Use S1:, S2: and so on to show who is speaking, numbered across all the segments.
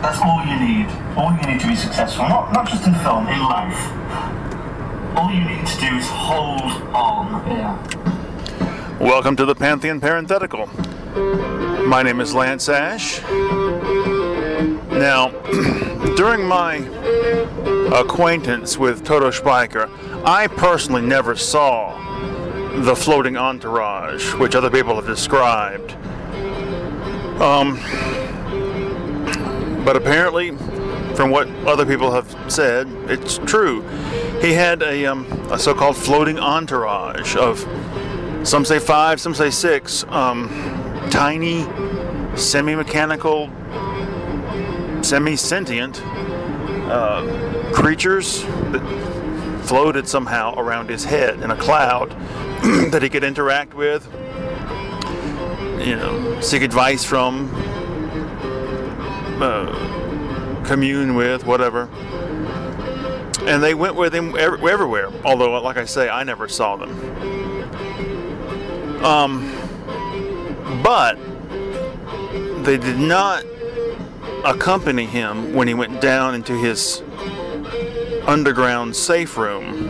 S1: That's all you need. All you need to be successful. Not just in film, in life. All you need to do is hold on. Yeah.
S2: Welcome to the Pantheon Parenthetical. My name is Lance Ash. Now, during my acquaintance with Toto Spiker, I personally never saw the floating entourage, which other people have described. But apparently, from what other people have said, it's true. He had a so-called floating entourage of, some say 5, some say 6, tiny, semi-mechanical, semi-sentient creatures that floated somehow around his head in a cloud that he could interact with, seek advice from, commune with, whatever. And they went with him everywhere, although, like I say, I never saw them. But they did not accompany him when he went down into his underground safe room,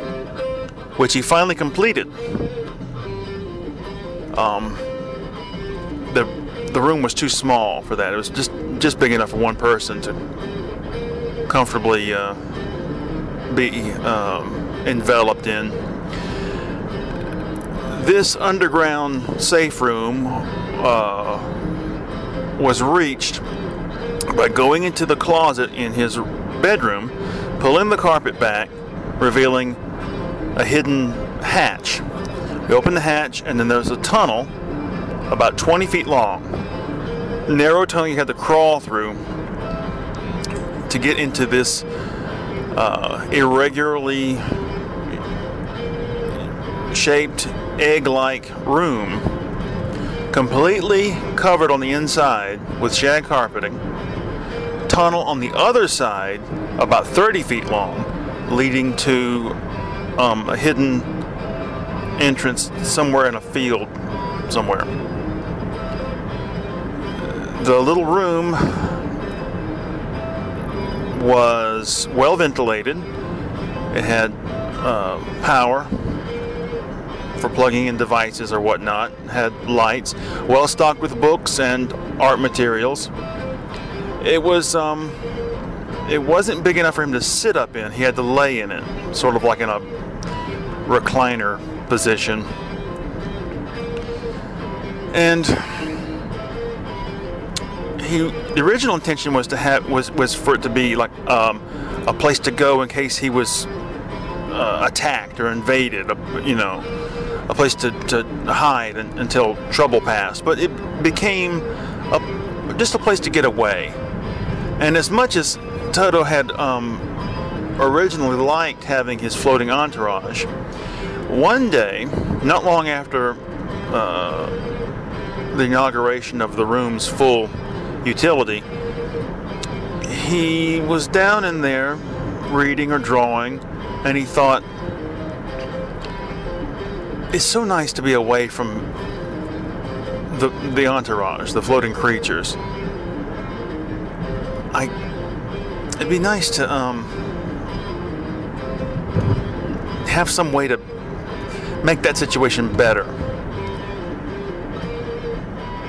S2: which he finally completed. The room was too small for that. It was just big enough for one person to comfortably be enveloped in. This underground safe room was reached by going into the closet in his bedroom, pulling the carpet back, revealing a hidden hatch. We opened the hatch, and then there's a tunnel about 20 feet long. Narrow tunnel you had to crawl through to get into this irregularly shaped egg-like room, completely covered on the inside with shag carpeting. Tunnel on the other side, about 30 feet long, leading to a hidden entrance somewhere in a field somewhere. The little room was well ventilated. It had power for plugging in devices or whatnot. It had lights, well stocked with books and art materials. It wasn't big enough for him to sit up in. He had to lay in it, sort of like in a recliner position. And the original intention was to have was for it to be like a place to go in case he was attacked or invaded, a place to hide until trouble passed. But it became just a place to get away. And as much as Toto had originally liked having his floating entourage, one day, not long after the inauguration of the room's full utility, he was down in there reading or drawing, and he thought, it's so nice to be away from the entourage, the floating creatures. It'd be nice to have some way to make that situation better.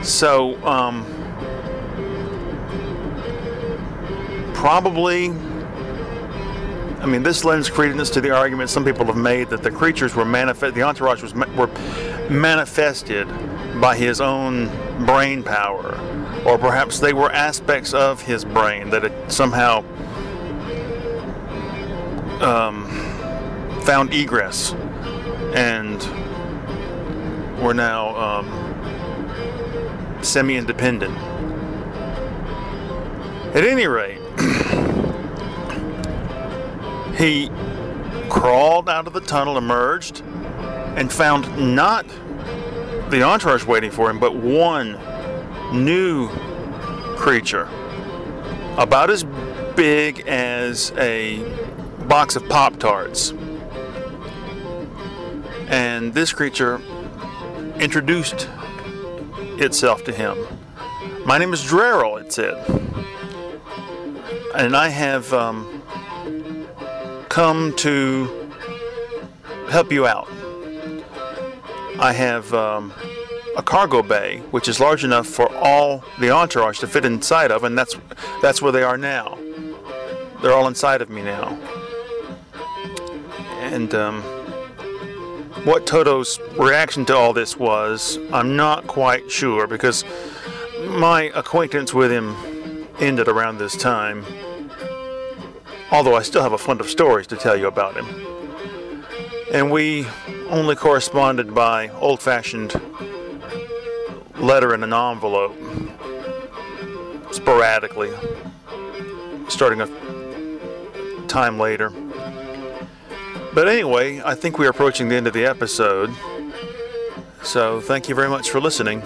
S2: So probably, this lends credence to the argument some people have made that the creatures were the entourage were manifested by his own brain power, or perhaps they were aspects of his brain that had somehow found egress and were now semi-independent. At any rate, he crawled out of the tunnel, emerged, and found not the entourage waiting for him, but one new creature, about as big as a box of Pop-Tarts. And this creature introduced itself to him. My name is Drerel, it said. and I have come to help you out. I have a cargo bay, which is large enough for all the entourage to fit inside of, and that's where they are now. They're all inside of me now. And what Toto's reaction to all this was, I'm not quite sure, because my acquaintance with him ended around this time. Although I still have a fund of stories to tell you about him. And we only corresponded by old-fashioned letter in an envelope, sporadically, starting a time later. But anyway, I think we're approaching the end of the episode. So thank you very much for listening.